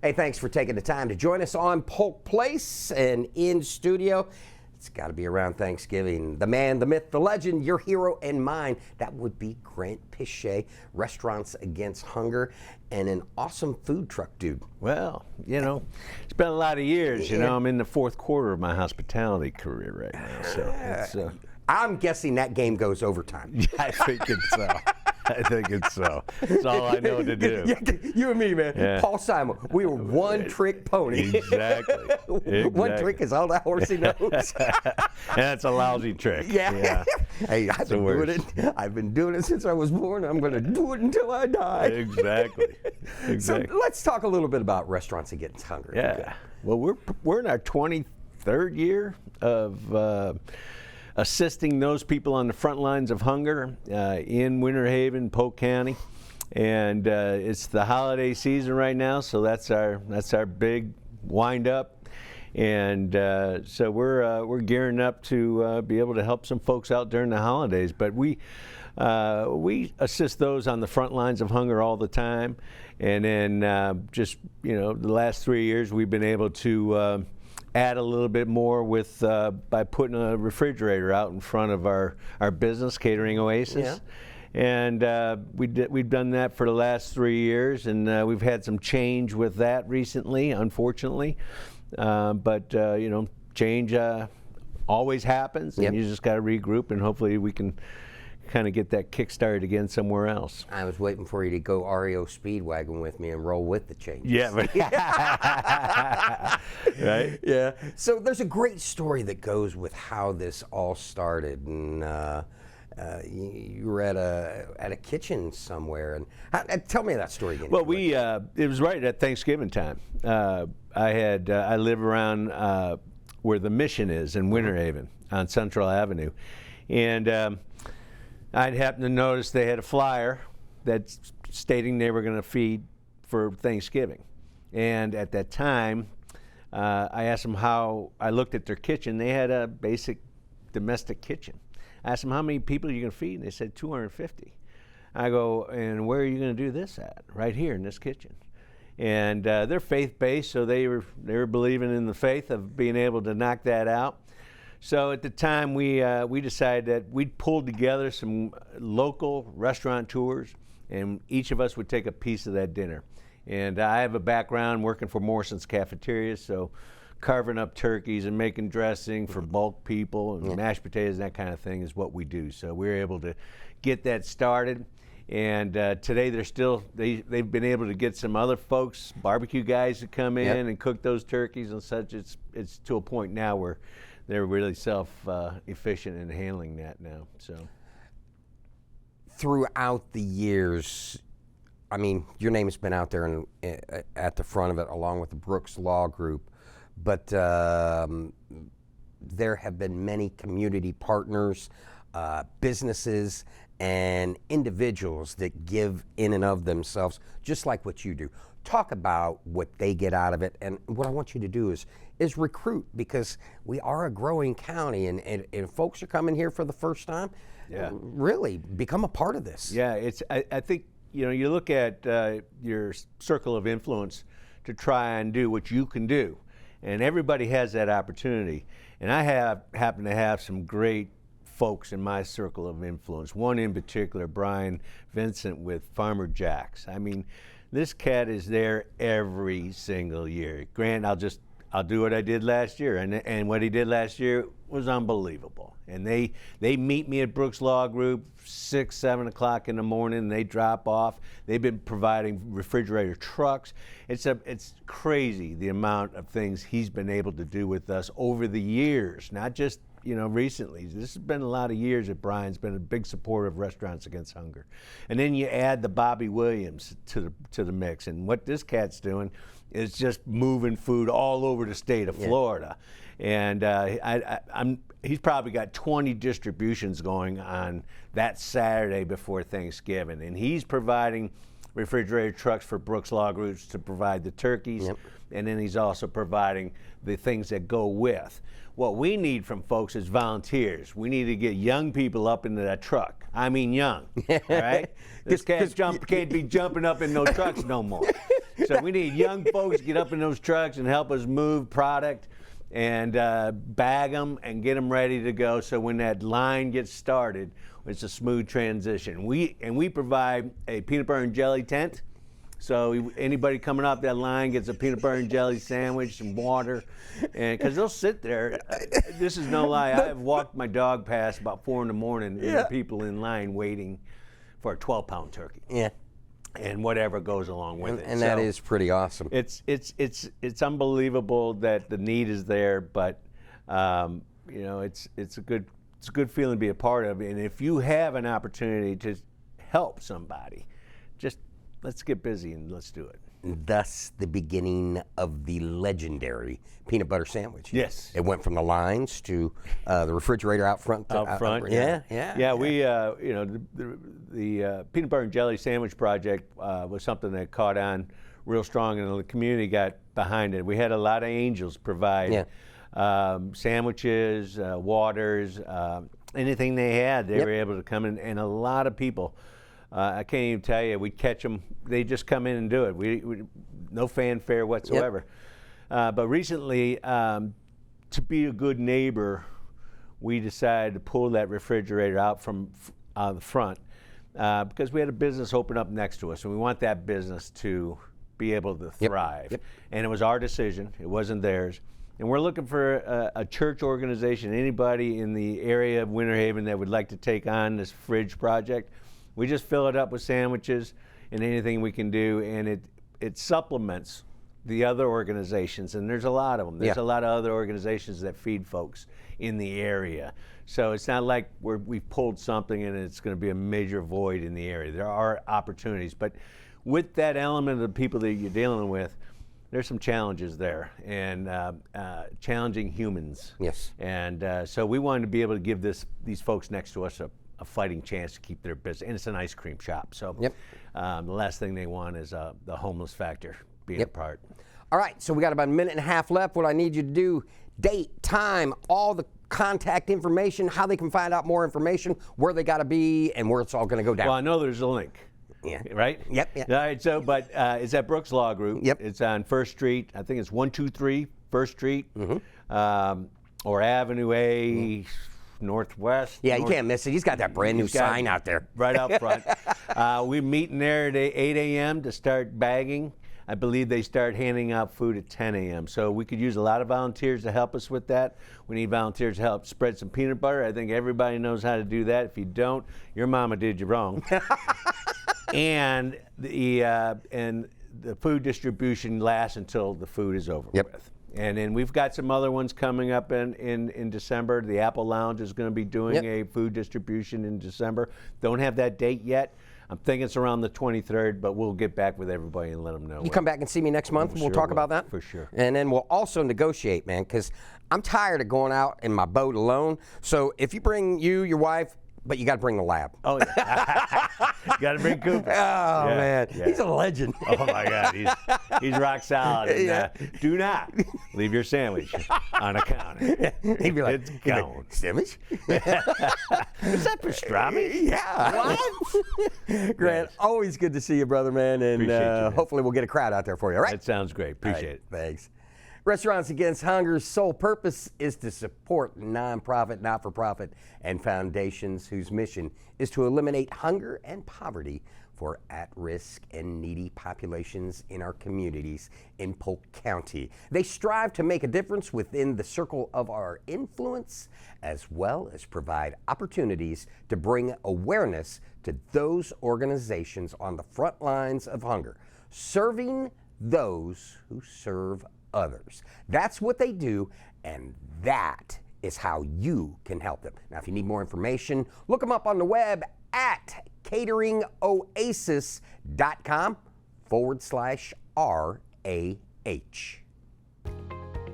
Hey, thanks for taking the time to join us on Polk Place and in studio. It's got to be around Thanksgiving. The man, the myth, the legend, your hero and mine. That would be Grant Piche, Restaurants Against Hunger, and an awesome food truck dude. Well, you know, it's been a lot of years. You know, I'm in the fourth quarter of my hospitality career right now. So it's, I'm guessing that game goes overtime. Yeah, I think it's so. I think it's so. That's all I know to do. You and me, man. Yeah. Paul Simon, we were one-trick pony. Exactly. One trick is all that horsey knows. And that's a lousy trick. Yeah. Hey, I've been doing it. I've been doing it since I was born. I'm going to do it until I die. Exactly. So let's talk a little bit about Restaurants Against Hunger. Yeah. Well, we're in our 23rd year of assisting those people on the front lines of hunger in Winter Haven, Polk County, and it's the holiday season right now, so that's our big wind up, and so we're gearing up to be able to help some folks out during the holidays. But we assist those on the front lines of hunger all the time, and then just the last 3 years we've been able to add a little bit more with by putting a refrigerator out in front of our business, Catering Oasis. Yeah. And we've done that for the last 3 years, and we've had some change with that recently, unfortunately. But change always happens, and you just got to regroup, and hopefully we can kind of get that kick-started again somewhere else. I was waiting for you to go REO Speedwagon with me and roll with the changes. Yeah. Right? Yeah. So there's a great story that goes with how this all started, and you were at a kitchen somewhere, and tell me that story again. Well, it was right at Thanksgiving time. I live around where the Mission is in Winter Haven on Central Avenue, and I'd happened to notice they had a flyer that's stating they were going to feed for Thanksgiving. And at that time, I asked them how, I looked at their kitchen. They had a basic domestic kitchen. I asked them how many people are you going to feed, and they said 250. I go, and where are you going to do this at? Right here in this kitchen. And they're faith-based, so they were believing in the faith of being able to knock that out. So at the time, we decided that we'd pull together some local restaurateurs, and each of us would take a piece of that dinner. And I have a background working for Morrison's Cafeteria, so carving up turkeys and making dressing for bulk people and mashed potatoes and that kind of thing is what we do. So we were able to get that started. And today they've been able to get some other folks, barbecue guys, to come in and cook those turkeys and such. It's to a point now where they're really self-efficient in handling that now. So, throughout the years, I mean, your name has been out there at the front of it, along with the Brooks Law Group. But there have been many community partners, businesses, and individuals that give in and of themselves, just like what you do. Talk about what they get out of it, and what I want you to do is recruit, because we are a growing county, and folks are coming here for the first time. Really become a part of this. Yeah, I think you look at your circle of influence to try and do what you can do, and everybody has that opportunity. And I happen to have some great folks in my circle of influence. One in particular, Brian Vincent with Farmer Jack's. I mean, this cat is there every single year. Grant, I'll do what I did last year, and what he did last year was unbelievable. And they meet me at Brooks Law Group 6, 7 o'clock in the morning, and they drop off. They've been providing refrigerator trucks. It's crazy the amount of things he's been able to do with us over the years, not just recently. This has been a lot of years that Brian's been a big supporter of Restaurants Against Hunger. And then you add the Bobby Williams to the mix, and what this cat's doing is just moving food all over the state of Florida. And he's probably got 20 distributions going on that Saturday before Thanksgiving, and he's providing refrigerated trucks for Brooks Log Routes to provide the turkeys. Yep. And then he's also providing the things that go with. What we need from folks is volunteers. We need to get young people up into that truck. I mean young, all right? This can't be jumping up in no trucks no more. So we need young folks to get up in those trucks and help us move product and bag them and get them ready to go, so when that line gets started, it's a smooth transition. We provide a peanut butter and jelly tent. So anybody coming off that line gets a peanut butter and jelly sandwich, some water, and because they'll sit there. This is no lie. I've walked my dog past about 4 in the morning, and there are people in line waiting for a 12-pound turkey. Yeah. And whatever goes along with it. And that is pretty awesome. It's unbelievable that the need is there, but you know, it's a good feeling to be a part of. And if you have an opportunity to help somebody, just let's get busy and let's do it. Thus, the beginning of the legendary peanut butter sandwich. Yes. It went from the lines to the refrigerator out front. Yeah. We, you know, the peanut butter and jelly sandwich project was something that caught on real strong, and the community got behind it. We had a lot of angels provide sandwiches, waters, anything they had. They were able to come in, and a lot of people. I can't even tell you. We catch them. They just come in and do it. We no fanfare whatsoever. But recently, to be a good neighbor, we decided to pull that refrigerator out from the front because we had a business open up next to us, and we want that business to be able to thrive. And it was our decision. It wasn't theirs. And we're looking for a church organization, anybody in the area of Winter Haven that would like to take on this fridge project. We just fill it up with sandwiches and anything we can do, and it supplements the other organizations, and there's a lot of them. There's a lot of other organizations that feed folks in the area. So it's not like we've pulled something and it's going to be a major void in the area. There are opportunities, but with that element of the people that you're dealing with, there's some challenges there, and challenging humans. Yes. And so we wanted to be able to give these folks next to us a fighting chance to keep their business, and it's an ice cream shop. So the last thing they want is the homeless factor being a part. All right, so we got about a minute and a half left. What I need you to do, date, time, all the contact information, how they can find out more information, where they got to be, and where it's all going to go down. Well, I know there's a link. Yeah. Right? Yep. All right, so, but it's at Brooks Law Group. Yep. It's on First Street. I think it's 123 First Street, or Avenue A, Northwest. Yeah, you can't miss it. He's got that brand new sign out there. Right out front. We meet in there at 8 a.m. to start bagging. I believe they start handing out food at 10 a.m. So we could use a lot of volunteers to help us with that. We need volunteers to help spread some peanut butter. I think everybody knows how to do that. If you don't, your mama did you wrong. And the food distribution lasts until the food is over with. And then we've got some other ones coming up in December. The Apple Lounge is going to be doing a food distribution in December. Don't have that date yet. I'm thinking it's around the 23rd, but we'll get back with everybody and let them know. You come back and see me next month, and we'll talk about that? For sure. And then we'll also negotiate, man, because I'm tired of going out in my boat alone. So if you bring your wife, but you got to bring the lab. Oh, yeah. Got to bring Cooper. Oh, man. Yeah. He's a legend. Oh, my God. He's rock solid. And, do not leave your sandwich on a counter. He'd be like, it's gone. Sandwich? Is that pastrami? Yeah. What? Grant, always good to see you, brother, man. And hopefully we'll get a crowd out there for you, all right? That sounds great. Appreciate it. Thanks. Restaurants Against Hunger's sole purpose is to support nonprofit, not-for-profit, and foundations whose mission is to eliminate hunger and poverty for at-risk and needy populations in our communities in Polk County. They strive to make a difference within the circle of our influence, as well as provide opportunities to bring awareness to those organizations on the front lines of hunger, serving those who serve others. That's what they do, and that is how you can help them. Now, if you need more information, look them up on the web at cateringoasis.com/RAH.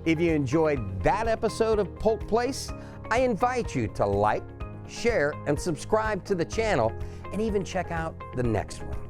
If you enjoyed that episode of Polk Place, I invite you to like, share, and subscribe to the channel, and even check out the next one.